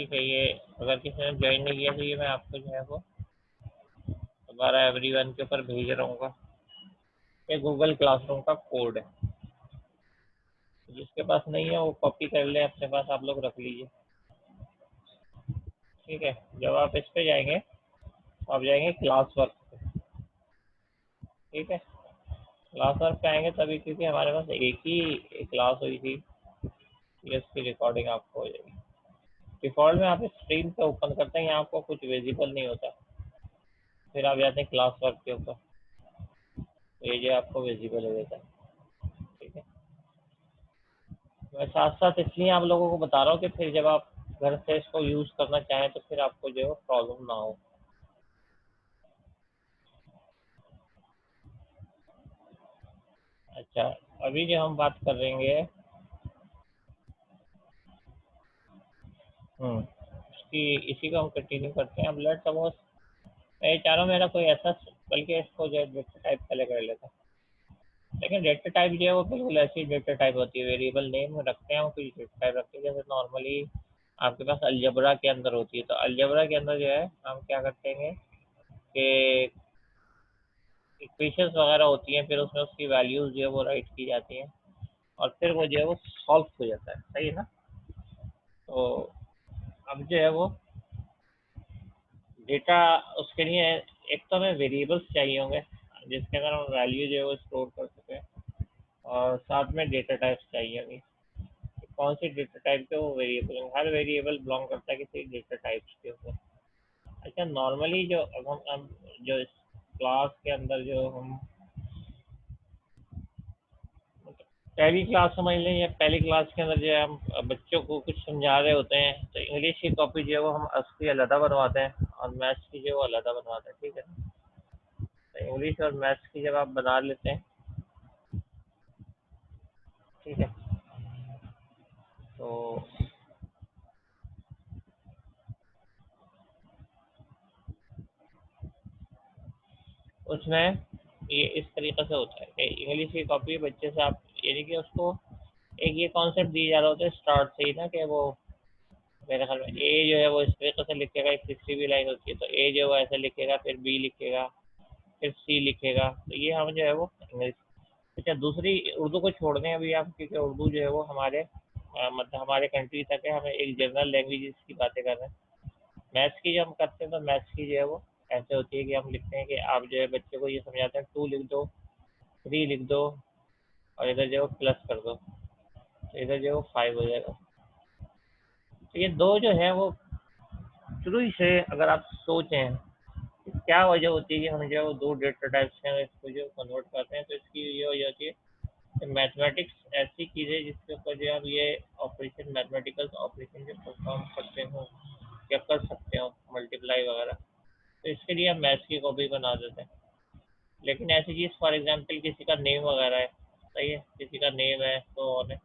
ठीक है, ये अगर किसी ने ज्वाइन नहीं किया तो ये मैं आपको जो है वो दोबारा एवरीवन के ऊपर भेज रहा हूँ। ये गूगल क्लासरूम का कोड है, जिसके पास नहीं है वो कॉपी कर ले, अपने पास आप लोग रख लीजिए। ठीक है, जब आप इस पे जाएंगे तो आप जाएंगे क्लास वर्क पे। ठीक है, क्लास वर्क पे आएंगे तभी, क्योंकि हमारे पास एक ही क्लास हुई थी, ये इसकी रिकॉर्डिंग आपको हो जाएगी। डिफ़ॉल्ट में आप स्क्रीन पे ओपन करते हैं, यहाँ आपको कुछ विजिबल नहीं होता, फिर आप जाते हैं क्लास वर्क के ऊपर, तो ये जो आपको विजिबल हो जाता है। ठीक है, मैं साथ साथ इसलिए आप लोगों को बता रहा हूँ कि फिर जब आप घर से इसको यूज़ करना चाहें तो फिर आपको जो है प्रॉब्लम ना हो। अच्छा, अभी जो हम बात कर रहेंगे इसकी, इसी को हम कंटिन्यू करते हैं। अब लेट्स सपोज मैं ये चाह रहा हूँ मेरा कोई ऐसा, बल्कि इसको जो है डेटा टाइप पहले कर लेता हूँ। लेकिन डेटा टाइप जो है वो बिल्कुल ऐसी डेटा टाइप होती है, वेरिएबल नेम रखते हैं हम, कुछ डेटा टाइप रखते हैं, जैसे नॉर्मली आपके पास अलजबरा के अंदर होती है। तो अलजबरा के अंदर जो है हम क्या करते हैं कि इक्वेशंस वगैरह होती हैं, फिर उसमें उसकी वैल्यूज जो है वो राइट की जाती हैं, और फिर वो जो है वो सॉल्व हो जाता है। सही है ना? तो अब जो है वो डेटा, उसके लिए एक तो हमें वेरिएबल्स चाहिए होंगे जिसके अंदर हम वैल्यू जो है वो स्टोर कर सकें, और साथ में डेटा टाइप्स चाहिए होंगी। कौन सी डेटा टाइप के वो वेरिएबल, हर वेरिएबल बिलोंग करता है किसी डेटा टाइप्स के ऊपर। अच्छा, नॉर्मली जो अब हम जो इस क्लास के अंदर जो हम पहली क्लास समझ लें, या पहली क्लास के अंदर जो है हम बच्चों को कुछ समझा रहे होते हैं, तो इंग्लिश की कॉपी जो है वो हम असली अलहदा बनवाते हैं और मैथ्स की जो है वो अलहदा बनवाते हैं। ठीक है, तो इंग्लिश और मैथ्स की जब आप बना लेते हैं, ठीक है, तो उसमें ये इस तरीके से होता है कि इंग्लिश की कॉपी बच्चे से आप, यानी कि उसको एक ये कॉन्सेप्ट दिया जा रहा होता है स्टार्ट से ही ना, कि वो मेरे ख्याल में ए जो है वो इस तरीके से लिखेगा, एक तीसरी भी लाइन होती है, तो ए जो है वो ऐसे लिखेगा, फिर बी लिखेगा, फिर सी लिखेगा। तो ये हम जो है वो इंग्लिश। अच्छा, दूसरी उर्दू को छोड़ दें अभी आप, क्योंकि उर्दू जो है वो हमारे मतलब हमारे कंट्री तक है, हमें एक जनरल लैंग्वेज की बातें कर रहे हैं। मैथ्स की जब हम करते हैं तो मैथ्स की जो है वो ऐसे होती है कि हम लिखते हैं कि आप जो है बच्चे को ये समझाते हैं, 2 लिख दो, 3 लिख दो, और इधर जो है वो प्लस कर दो, तो इधर जो है वो 5 हो जाएगा। तो ये 2 जो है वो शुरू ही से अगर आप सोचें कि क्या वजह होती है कि हम जो है वो 2 डेटा टाइप्स हैं इसको जो कन्वर्ट करते हैं, तो इसकी ये वजह होती है कि मैथमेटिक्स ऐसी चीज़ है जिसके ऊपर जो है आप ये ऑपरेशन, मैथमेटिकल ऑपरेशन जो परफॉर्म करते हो या कर सकते हो, मल्टीप्लाई वगैरह, तो इसके लिए हम मैथ्स की कॉपी बना देते हैं। लेकिन ऐसी चीज़ फॉर एग्जांपल किसी का नेम वगैरह है, सही है, किसी का नेम है तो और है,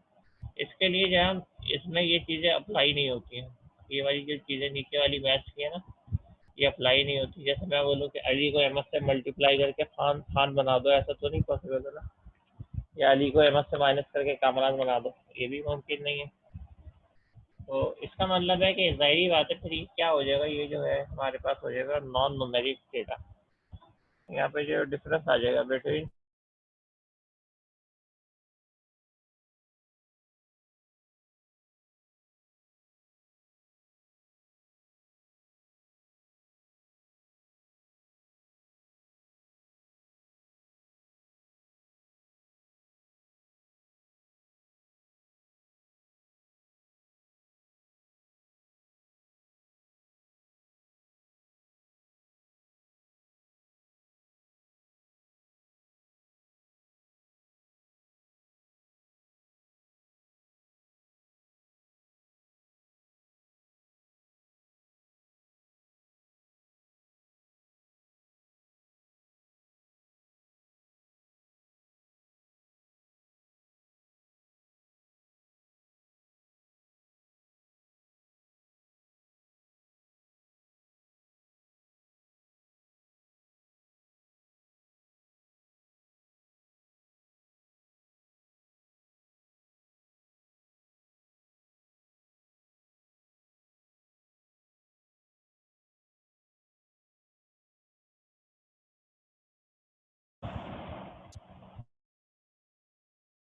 इसके लिए जो है हम, इसमें ये चीज़ें अप्लाई नहीं होती हैं। ये वाली जो चीज़ें नीचे वाली मैथ्स की है ना, ये अप्लाई नहीं होती। जैसे मैं बोलूँ कि अली को एम एस से मल्टीप्लाई करके खान खान बना दो, ऐसा तो नहीं पॉसिबल है ना। या अली को एम एस से माइनस करके कामरान बना दो, ये भी मुमकिन नहीं है। तो इसका मतलब है कि ज़ाहिरी बात है, फिर ये क्या हो जाएगा, ये जो है हमारे पास हो जाएगा नॉन न्यूमेरिक डेटा। यहाँ पे जो डिफरेंस आ जाएगा बिटवीन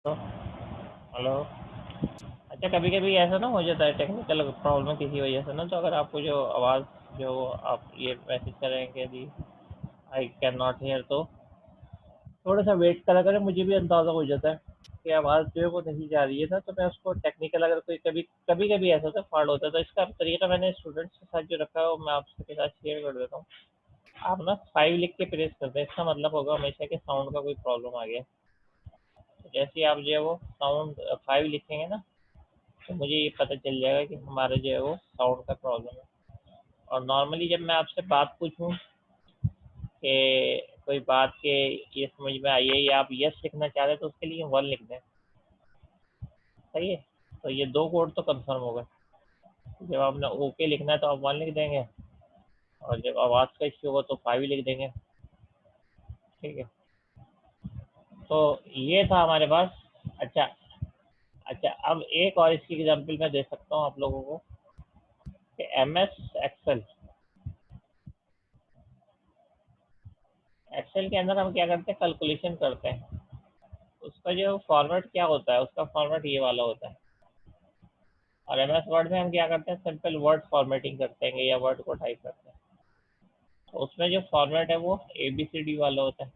तो हेलो। अच्छा, कभी कभी ऐसा ना हो जाता है टेक्निकल प्रॉब्लम किसी वजह से ना, तो अगर आपको जो आवाज़ जो आप ये मैसेज करेंगे कि आई कैन नॉट हेयर, तो थोड़ा सा वेट करा करें, मुझे भी अंदाज़ा हो जाता है कि आवाज़ जो है वो नहीं जा रही है ना, तो मैं उसको टेक्निकल अगर कोई कभी कभी कभी ऐसा होता है फॉल्ट होता है, तो इसका तरीका मैंने स्टूडेंट्स के साथ जो रखा है वो मैं आपके साथ शेयर कर देता हूँ। आप ना 5 लिख के प्रेस करते हैं, इसका मतलब होगा हमेशा कि साउंड का कोई प्रॉब्लम आ गया। तो जैसे ही आप जो है वो साउंड 5 लिखेंगे ना, तो मुझे ये पता चल जाएगा कि हमारा जो है वो साउंड का प्रॉब्लम है। और नॉर्मली जब मैं आपसे बात पूछूं कि कोई बात के ये समझ में आई है या आप यस लिखना चाह रहे हैं, तो उसके लिए 1 लिख दें। सही है। तो ये 2 कोड तो कंफर्म हो गए। जब आपने ओके लिखना है तो आप 1 लिख देंगे, और जब आवाज़ का इश्यू होगा तो 5 लिख देंगे। ठीक है। तो ये था हमारे पास। अच्छा। अच्छा, अब एक और इसकी एग्जांपल मैं दे सकता हूँ आप लोगों को कि एमएस एक्सेल। एक्सेल के अंदर हम क्या करते हैं, कैलकुलेशन करते हैं। उसका जो फॉर्मेट क्या होता है, उसका फॉर्मेट ये वाला होता है। और एमएस वर्ड में हम क्या करते हैं, सिंपल वर्ड फॉर्मेटिंग करते हैं या वर्ड को टाइप करते हैं। तो उसमें जो फॉर्मेट है वो ABCD वाला होता है।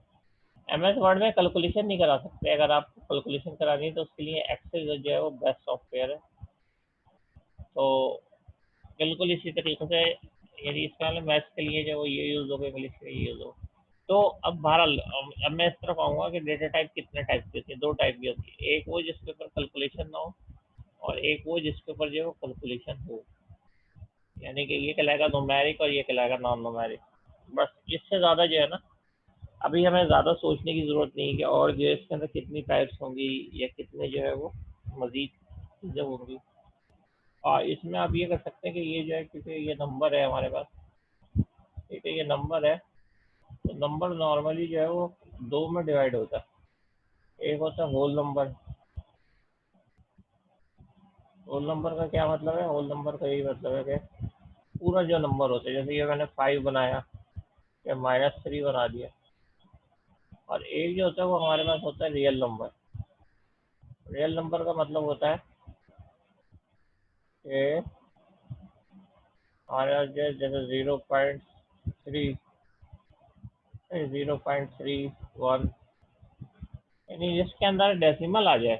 एमएस वर्ड में कैलकुलेशन नहीं करा सकते। अगर आपको कैलकुलेशन करानी है तो उसके लिए एक्सेल जो है वो बेस्ट सॉफ्टवेयर है। तो बिल्कुल इसी तरीके से, यदि इसका मतलब मैथ्स के लिए जो ये यूज़ होगा, इंग्लिश के लिए यूज़ होगा। तो अब बहरहाल अब मैं इस तरफ आऊँगा कि डेटा टाइप कितने टाइप की होती है। 2 टाइप की होती है। एक वो जिसके ऊपर कैलकुलेशन ना हो, और एक वो जिसके ऊपर जो है वो कैलकुलेशन हो। यानी कि ये कहलाएगा न्यूमेरिक और ये कहलाएगा नॉन न्यूमेरिक। बस इससे ज़्यादा जो है ना, अभी हमें ज़्यादा सोचने की ज़रूरत नहीं है कि और जो है इसके अंदर कितनी टाइप्स होंगी या कितने जो है वो मज़ीद चीज़ें होंगी। और इसमें आप ये कर सकते हैं कि ये जो है, क्योंकि ये नंबर है हमारे पास, ठीक है, ये नंबर है, तो नंबर नॉर्मली जो है वो 2 में डिवाइड होता है। एक होता है होल नंबर। होल नंबर का क्या मतलब है? होल नंबर का यही मतलब है कि पूरा जो नंबर होता है, जैसे ये मैंने 5 बनाया या -3 बना दिया। और एक जो होता है वो हमारे पास होता है रियल नंबर। रियल नंबर का मतलब होता है कि हमारे पास जो है जैसे 0.31, यानी जिसके अंदर डेसिमल आ जाए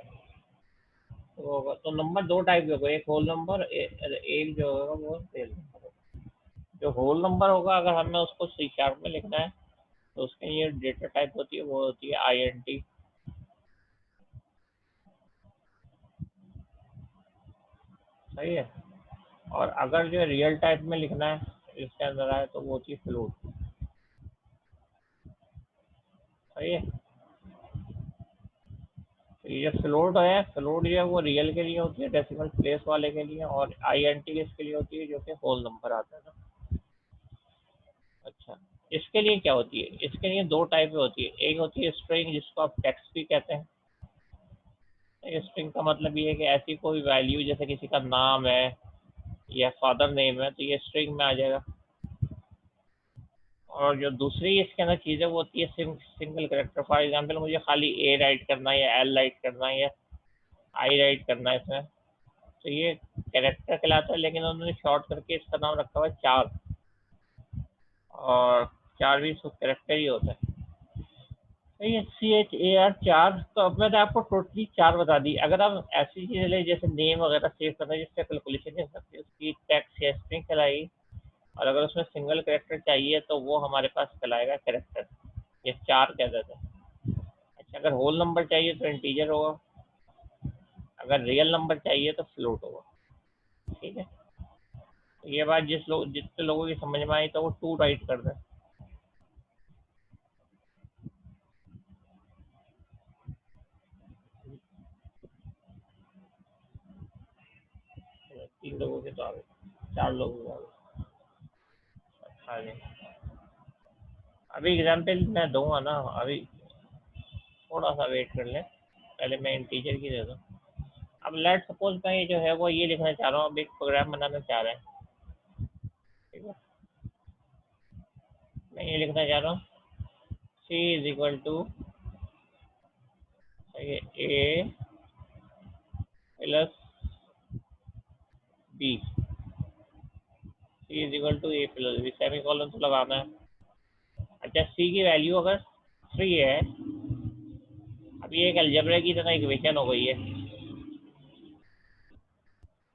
तो होगा। तो नंबर 2 टाइप के होगा, एक होल नंबर, एक जो होगा वो रियल नंबर। जो होल नंबर होगा, अगर हमें उसको सी शार्प में लिखना है तो उसके लिए डेटा टाइप होती है, वो होती है INT। सही है। और अगर जो रियल टाइप में लिखना है इसके अंदर आए तो वो होती है फ्लोट। सही है। तो ये फ्लोट है, फ्लोट जो है वो रियल के लिए होती है, डेसिमल प्लेस वाले के लिए, और INT इसके लिए होती है जो कि होल नंबर आता है ना। अच्छा, इसके लिए क्या होती है? इसके लिए 2 टाइप में होती है। एक होती है स्ट्रिंग, जिसको आप टेक्स्ट भी कहते हैं। स्ट्रिंग का मतलब ये है कि ऐसी कोई वैल्यू, जैसे किसी का नाम है या फादर नेम है, तो ये स्ट्रिंग में आ जाएगा। और जो दूसरी इसके अंदर चीज़ है वो होती है सिंगल करेक्टर। फॉर एग्जांपल, मुझे खाली A राइट करना है या L राइट करना है या I राइट करना है इसमें, तो ये कैरेक्टर कहलाता है, लेकिन उन्होंने शॉर्ट करके इसका नाम रखा हुआ है चार। और चार भी इसको कैरेक्टर ही होता है। तो ये CHAR चार। तो अब मैंने आपको टोटली 4 बता दी। अगर आप ऐसी चीज़ें लें जैसे नेम वगैरह सेव करना है जिससे कैलकुलेशन नहीं हो सकती, उसकी टेक्स्ट या स्ट्रिंग कहलाएगी। और अगर उसमें सिंगल कैरेक्टर चाहिए तो वो हमारे पास कहलाएगा कैरेक्टर। ये 4 कह देते हैं। अच्छा, अगर होल नंबर चाहिए तो इंटीजर होगा, अगर रियल नंबर चाहिए तो फ्लोट होगा। ठीक है। तो ये बात जितने लोगों की समझ में आई तो वो 2 राइट कर दें। 3 लोगों के तो आ गए, 4 लोगों को आ गए। अभी एग्जाम्पल मैं दूंगा ना, अभी थोड़ा सा वेट कर लें, पहले मैं इंटीजर की दे दूँ। अब लेट सपोज मैं ये जो है वो ये लिखना चाह रहा हूँ, अब एक प्रोग्राम बनाना चाह रहे हैं। ठीक है। मैं ये लिखना चाह रहा हूँ C is equal to, A plus B, C is equal to A plus B, semicolon तो लगाना है। अच्छा, सी की वैल्यू अगर 3 है, अब ये एक अलजेब्रा की तरह इक्वेशन हो गई है।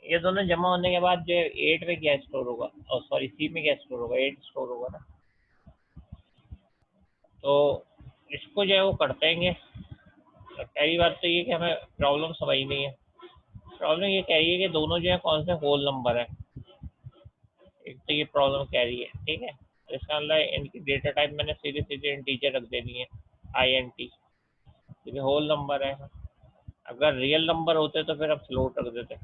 ये दोनों जमा होने के बाद जो है 8 में क्या स्टोर होगा, और सॉरी सी में क्या स्टोर होगा, 8 स्टोर होगा ना। तो इसको जो है वो करते हैं। तो पहली बात तो ये कि हमें प्रॉब्लम समझनी है। प्रॉब्लम ये कह रही है कि दोनों जो है कौन से होल नंबर है। एक तो ये प्रॉब्लम कह रही है, ठीक है। तो इसका मतलब इनकी डेटा टाइप मैंने सीधे सीधे इंटीजर रख देनी है, आई एन टी, क्योंकि होल नंबर है। अगर रियल नंबर होते तो फिर हम फ्लोट रख देते।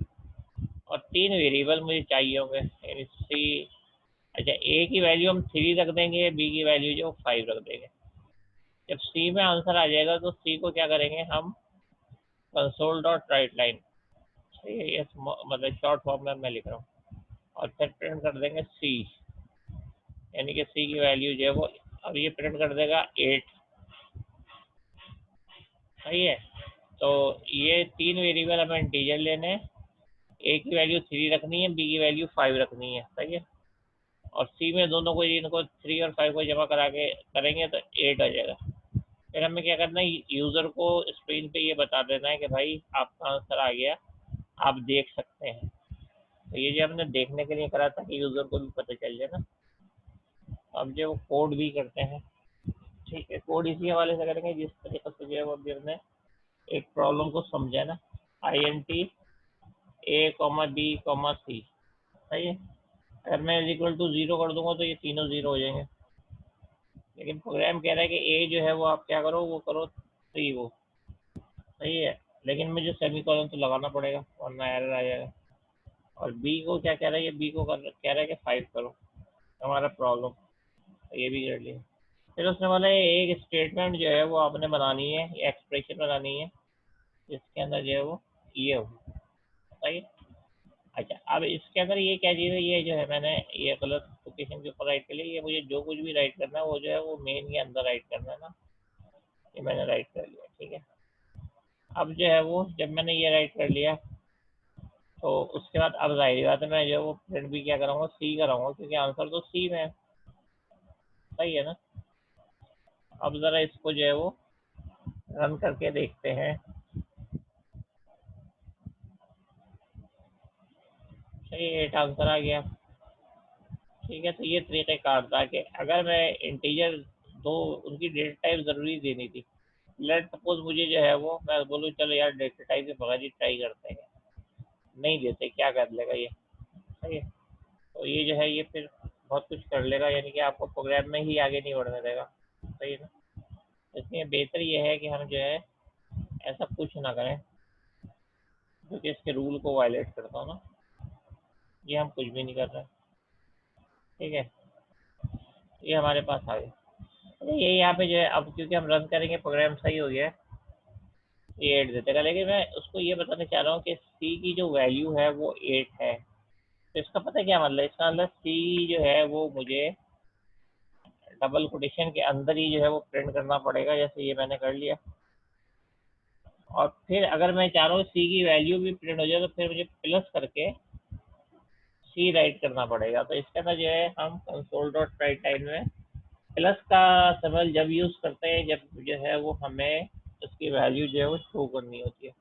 और 3 वेरिएबल मुझे चाहिए होंगे, यानी सी। अच्छा, ए की वैल्यू हम 3 रख देंगे, बी की वैल्यू जो 5 रख देंगे। जब सी में आंसर आ जाएगा तो सी को क्या करेंगे हम, कंसोल डॉट राइट लाइन, सही है, ये मतलब शॉर्ट फॉर्म में मैं लिख रहा हूँ, और फिर प्रिंट कर देंगे सी, यानी कि सी की वैल्यू जो है वो, अब ये प्रिंट कर देगा 8, सही है। तो ये 3 वेरिएबल हमें इंटीजर लेने हैं, ए की वैल्यू 3 रखनी है, बी की वैल्यू 5 रखनी है, सही है। और सी में दोनों को, इनको 3 और 5 को जमा करा के करेंगे तो 8 आ जाएगा। फिर हमें क्या करना है, यूज़र को स्क्रीन पे ये बता देना है कि भाई आपका आंसर आ गया, आप देख सकते हैं। तो ये जो हमने देखने के लिए करा था कि यूज़र को भी पता चल जाए ना। अब जो कोड भी करते हैं, ठीक है, कोड इसी हवाले से करेंगे जिस तरीके से जो है वो अभी हमने एक प्रॉब्लम को समझा ना। I N T A comma B comma C, सही है। अगर मैं इक्वल टू 0 कर दूंगा तो ये तीनों 0 हो जाएंगे। लेकिन प्रोग्राम कह रहा है कि ए जो है वो आप क्या करो, वो करो 3 वो, सही है। लेकिन मुझे सेमी कॉलन तो लगाना पड़ेगा वरना एरर आ जाएगा। और बी को क्या कह रहा है, ये बी को कह रहा है कि 5 करो, हमारा प्रॉब्लम। तो ये भी कर लिया। फिर उसने बोला एक स्टेटमेंट जो है वो आपने बनानी है, ये एक्सप्रेशन बनानी है जिसके अंदर जो है वो ये हो, सही है। अच्छा, अब इसके अंदर ये क्या चीज़ है, ये जो है मैंने ये गलत लोकेशन के ऊपर राइट कर लिया। ये मुझे जो कुछ भी राइट करना है वो जो है वो मेन के अंदर राइट करना है ना। ये मैंने राइट कर लिया, ठीक है। अब जो है वो जब मैंने ये राइट कर लिया तो उसके बाद अब जाहिर बात है मैं जो है वो प्रिंट भी क्या कराऊंगा, सी कराऊंगा, क्योंकि आंसर तो सी में है, सही है ना। अब ज़रा इसको जो है वो रन करके देखते हैं। सही, 8 आंसर आ गया, ठीक है। तो ये तरीक़ेकार था कि अगर मैं इंटीजर दो, उनकी डेटा टाइप ज़रूरी देनी थी। लेट सपोज मुझे जो है वो मैं बोलूँ चलो यार डेटा टाइप के बगैर ही ट्राई करते हैं, नहीं देते, क्या कर लेगा ये, सही है। तो ये जो है ये फिर बहुत कुछ कर लेगा, यानी कि आपको प्रोग्राम में ही आगे नहीं बढ़ने देगा, सही है ना। इसलिए बेहतर ये है कि हम जो है ऐसा कुछ ना करें जो कि इसके रूल को वायलेट करता हो ना। ये हम कुछ भी नहीं कर रहे, ठीक है। ये हमारे पास आ गया। अच्छा, ये यहाँ पे जो है अब क्योंकि हम रन करेंगे, प्रोग्राम सही हो गया है, ये 8 दे देगा। लेकिन मैं उसको ये बताना चाह रहा हूँ कि सी की जो वैल्यू है वो 8 है। तो इसका पता है क्या मतलब, इसका मतलब सी जो है वो मुझे डबल कोटेशन के अंदर ही जो है वो प्रिंट करना पड़ेगा, जैसे ये मैंने कर लिया। और फिर अगर मैं चाह रहा हूँ सी की वैल्यू भी प्रिंट हो जाए तो फिर मुझे प्लस करके सी राइट करना पड़ेगा। तो इसके अंदर जो है हम कंसोल डॉट राइट लाइन में प्लस का सिंबल जब यूज़ करते हैं जब जो है वो हमें उसकी वैल्यू जो है वो शो करनी होती है,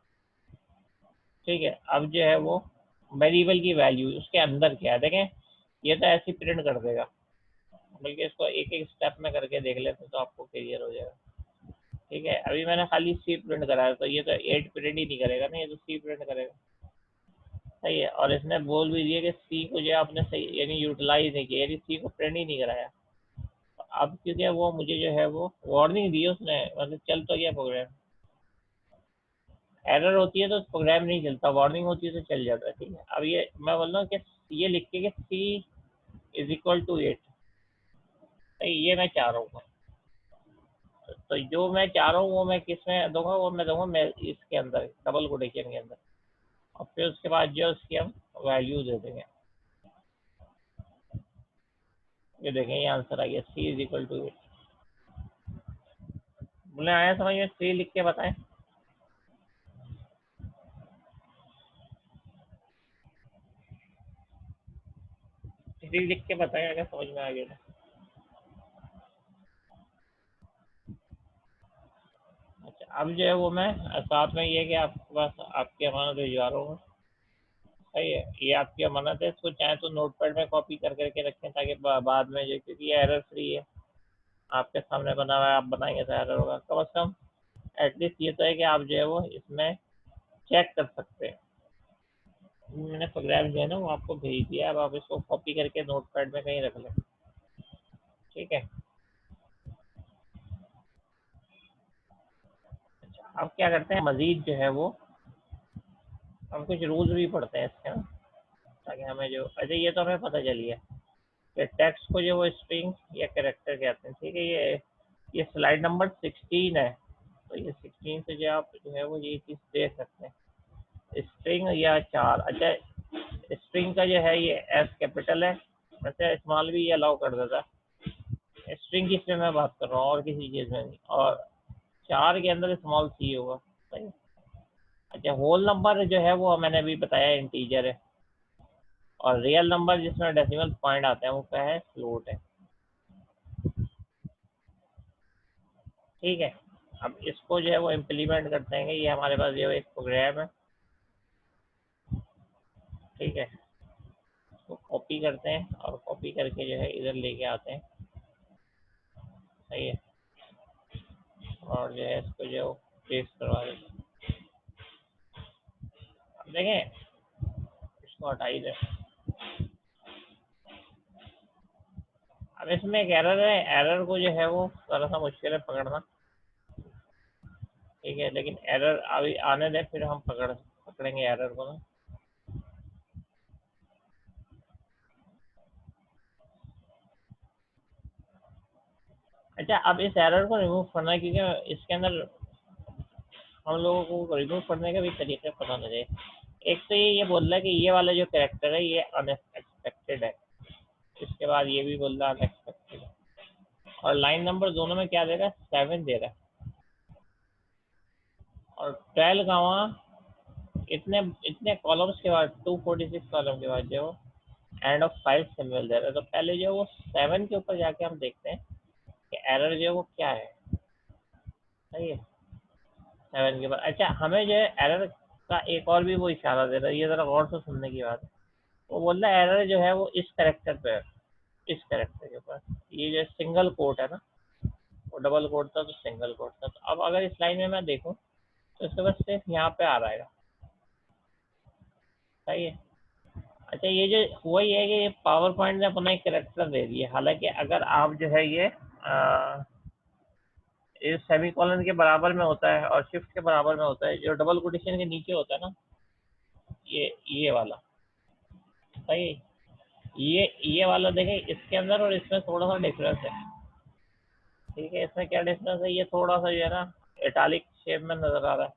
ठीक है। अब जो है वो वेरिएबल की वैल्यू उसके अंदर क्या है देखें, ये तो ऐसे ही प्रिंट कर देगा। बल्कि इसको एक एक स्टेप में करके देख लेते तो आपको क्लियर हो जाएगा, ठीक है। अभी मैंने खाली सी प्रिंट कराया तो ये तो 8 प्रिंट ही नहीं करेगा ना, ये तो सी प्रिंट करेगा, सही है। और इसने बोल भी दिया कि सी को जो है आपने सही यानी यूटिलाइज नहीं किया, यानी सी को प्रिंट ही नहीं कराया। तो अब क्योंकि वो मुझे जो है वो वार्निंग दी उसने, मतलब चल तो गया प्रोग्राम। एरर होती है तो प्रोग्राम नहीं चलता, वार्निंग होती है तो चल जाता है, ठीक है। अब ये मैं बोल रहा हूँ कि ये लिख के कि सी इज इक्वल टू 8, ये मैं चाह रहा हूँ। तो जो मैं चाह रहा हूँ वो मैं किस में दूंगा, वो मैं दूंगा मैं इसके अंदर डबल कोटेशन के अंदर। और फिर उसके बाद जो उसकी हम वैल्यू दे देंगे। ये देखें ये आंसर आ गया, सी इज इक्वल टू 8। बोले आया समझ में, सी लिख के बताएं। प्लीज लिख के बताएं अगर समझ में आ गया तो। अच्छा, अब जो है वो मैं साथ में ये कि आपके पास आपकी अमानत भिजवा रहा हूँ। सही है, ये आपकी अमानत है, इसको चाहे तो नोटपैड में कॉपी कर करके रखें ताकि बाद में जो, क्योंकि ये एरर फ्री है, आपके सामने बना हुआ है, आप बनाएंगे तो एरर होगा। कम से कम एटलीस्ट ये तो है कि आप जो है वो इसमें चेक कर सकते हैं। मैंने प्रोग्राम जो है ना वो आपको भेज दिया, अब आप इसको कॉपी करके नोटपैड में कहीं रख लें। ठीक है, अब क्या करते हैं, मजीद जो है वो हम कुछ रूल्स भी पढ़ते हैं इसके ना, ताकि हमें जो, अच्छा ये तो हमें पता चली है कि टेक्स्ट को जो वो स्ट्रिंग या कैरेक्टर कहते हैं। ठीक है, ये स्लाइड नंबर 16 है, तो ये 16 से जो आप जो है वो ये चीज़ देख सकते हैं, स्ट्रिंग या चार। अच्छा, स्ट्रिंग का जो है ये एस कैपिटल है, वैसे स्मॉल भी ये अलाउ कर देता है। स्ट्रिंग की इसमें मैं बात कर रहा हूँ और किसी चीज़ में नहीं, और चार के अंदर स्मॉल सी होगा। सही। अच्छा, होल नंबर जो है वो मैंने अभी बताया इंटीजर है, और रियल नंबर जिसमें डेसिमल पॉइंट आता है वो क्या है, फ्लोट है। ठीक है, अब इसको जो है वो इम्प्लीमेंट करते हैं, ये हमारे पास जो एक प्रोग्राम है। ठीक है, इसको कॉपी करते हैं और कॉपी करके जो है इधर लेके आते हैं। सही है, और जो है इसको जो पेस्ट करवा देते हैं। अब देखें, इसको हटा ही दें। अब इसमें एक एरर है, एरर को जो है वो थोड़ा सा मुश्किल है पकड़ना। ठीक है, लेकिन एरर अभी आने दें, फिर हम पकड़ेंगे एरर को ना। अच्छा, अब इस एरर को रिमूव करना है, क्योंकि इसके अंदर हम लोगों को रिमूव करने का भी तरीका पता होना चाहिए। एक तो ये बोल रहा है कि ये वाला जो कैरेक्टर है ये अनएक्सपेक्टेड है, इसके बाद ये भी बोल रहा है अनएक्सपेक्टेड है, और लाइन नंबर दोनों में क्या दे रहा है, 7 दे रहा है, और 12 का वहाँ इतने इतने कॉलम्स के बाद 246 कॉलम के बाद जो एंड ऑफ 5 सिंबल दे रहा है। तो पहले जो वो 7 के ऊपर जाके हम देखते हैं कि एरर जो है वो क्या है। सही है, 7 के बाद। अच्छा, हमें जो है एरर का एक और भी वो इशारा दे रहा है, ये ज़रा गौर से सुनने की बात है। वो बोल रहा है एरर जो है वो इस करेक्टर पे है, इस करेक्टर के ऊपर। ये जो सिंगल कोट है ना, वो डबल कोट था तो सिंगल कोट था। तो अब अगर इस लाइन में मैं देखूँ तो इसके बाद सिर्फ यहाँ पे आ रहा है। सही है। अच्छा, ये जो हुआ ये है कि ये पावर पॉइंट ने अपना एक करेक्टर दे दिया, हालांकि अगर आप जो है ये सेमी कॉलन के बराबर में होता है और शिफ्ट के बराबर में होता है, जो डबल कोटेशन के नीचे होता है ना, ये वाला। सही है, ये वाला देखें, इसके अंदर और इसमें थोड़ा सा डिफरेंस है। ठीक है, इसमें क्या डिफरेंस है, ये थोड़ा सा जो है ना इटालिक शेप में नजर आ रहा है,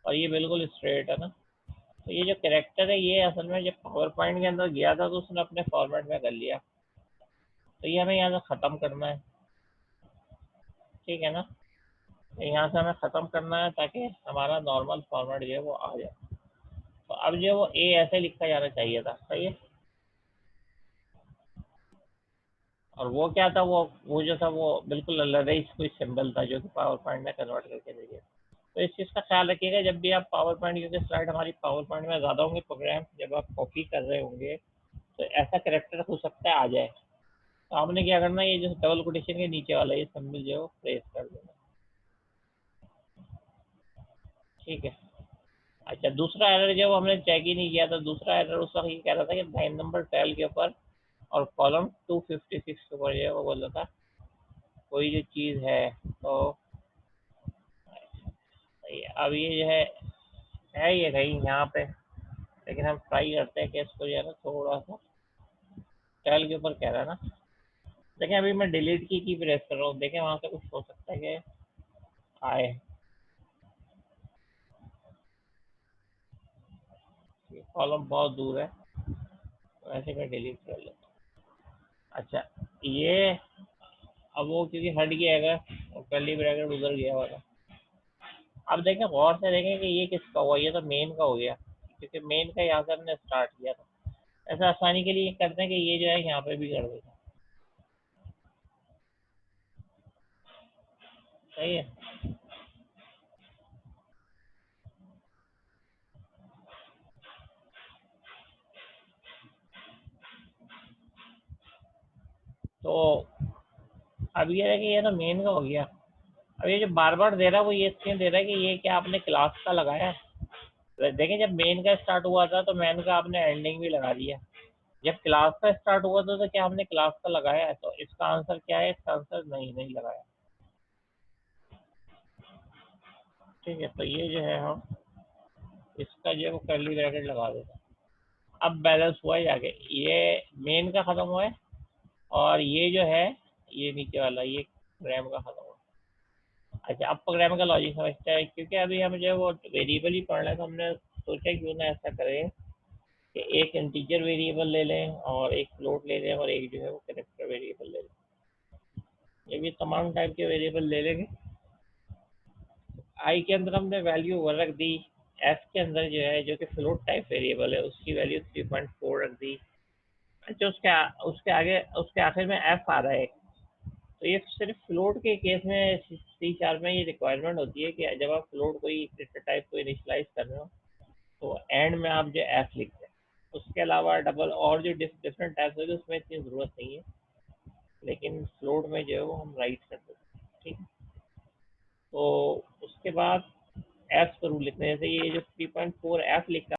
और ये बिल्कुल स्ट्रेट है ना। तो ये जो करेक्टर है ये असल में जब पावर पॉइंट के अंदर गया था तो उसने अपने फॉर्मेट में कर लिया, तो ये हमें यहाँ से ख़त्म करना है। ठीक है ना, तो यहाँ से हमें ख़त्म करना है ताकि हमारा नॉर्मल फॉर्मेट जो है वो आ जाए। तो अब जो है वो ए ऐसे लिखा जाना चाहिए था। सही है, और वो क्या था, वो जो था वो बिल्कुल अलग ही कोई सिंबल था जो कि पावर पॉइंट में कन्वर्ट करके दे दिया। तो इस चीज़ का ख्याल रखिएगा जब भी आप पावर पॉइंट, क्योंकि स्लाइड हमारी पावर पॉइंट में ज़्यादा होंगे, प्रोग्राम जब आप कॉपी कर रहे होंगे तो ऐसा करेक्टर हो सकता है आ जाए। तो आपने क्या करना है, ये जो डबल कोटेशन के नीचे वाला ये सिंबल जो है वो प्रेस कर देना। ठीक है। अच्छा, दूसरा एरर जब हमने चेक ही नहीं किया था, दूसरा एरर उस वक्त ये कह रहा था कि लाइन नंबर 12 के ऊपर और कॉलम 256 के ऊपर जो है वो बोल रहा था कोई जो चीज़ है। तो अब ये जो है ये कहीं यहाँ पे, लेकिन हम ट्राई करते हैं कि इसको जो है ना थोड़ा सा 12 के ऊपर कह रहा है ना। देखें, अभी मैं डिलीट की प्रेस कर रहा हूँ, देखें वहाँ से कुछ हो सकता है कि आए। कॉलम बहुत दूर है, तो ऐसे मैं डिलीट कर लेता हूँ। अच्छा, ये अब वो क्योंकि हट गया है और कर्ली ब्रैकेट उधर गया वाला। अब देखें, गौर से देखें कि ये किसका हुआ, ये तो मेन का हो गया, क्योंकि मेन का यहाँ से हमने स्टार्ट किया था। ऐसा आसानी के लिए करते हैं कि ये जो है यहाँ पे भी कर देते हैं, सही है। तो अब ये है कि ये तो मेन का हो गया। अब ये जो बार बार दे रहा है वो ये इसलिए दे रहा है कि ये क्या आपने क्लास का लगाया है। देखें, जब मेन का स्टार्ट हुआ था तो मेन का आपने एंडिंग भी लगा दिया। जब क्लास का स्टार्ट हुआ था तो क्या हमने क्लास का लगाया है? तो इसका आंसर क्या है? इसका आंसर नहीं, नहीं लगाया। ठीक है, तो ये जो है हम इसका जो है वो कर्ली ब्रैकेट लगा देते हैं। अब बैलेंस हुआ है जाके, ये मेन का खत्म हुआ है और ये जो है ये नीचे वाला ये प्रोग्राम का खत्म हुआ। अच्छा, अब प्रोग्राम का लॉजिक समझते हैं, क्योंकि अभी हम जो है वो वेरिएबल ही पढ़ रहे हैं, तो हमने सोचा क्यों ना ऐसा करें कि एक इंटीजर वेरिएबल ले लें और एक फ्लोट ले लें और एक जो है वो कैरेक्टर वेरिएबल ले लें। जब ये तमाम टाइप के वेरिएबल ले लेंगे, आई के अंदर हमने वैल्यू 1 रख दी, एफ के अंदर जो है जो कि फ्लोट टाइप वेरिएबल है उसकी वैल्यू 3.4 रख दी। अच्छा, उसके आगे उसके आखिर में एफ आ रहा है। तो ये सिर्फ फ्लोट के केस में सी चार में ये रिक्वायरमेंट होती है कि जब आप फ्लोट कोई डेटा टाइप को इनिशलाइज कर रहे हो तो एंड में आप जो एफ लिखते हैं। उसके अलावा डबल और जो डिफरेंट टाइप्स होगी उसमें इतनी ज़रूरत नहीं है, लेकिन फ्लोट में जो है वो हम राइट कर देते हैं। ठीक है, तो उसके बाद एफ जरूर लिखते हैं। जैसे ये जो 3.4 एफ लिखा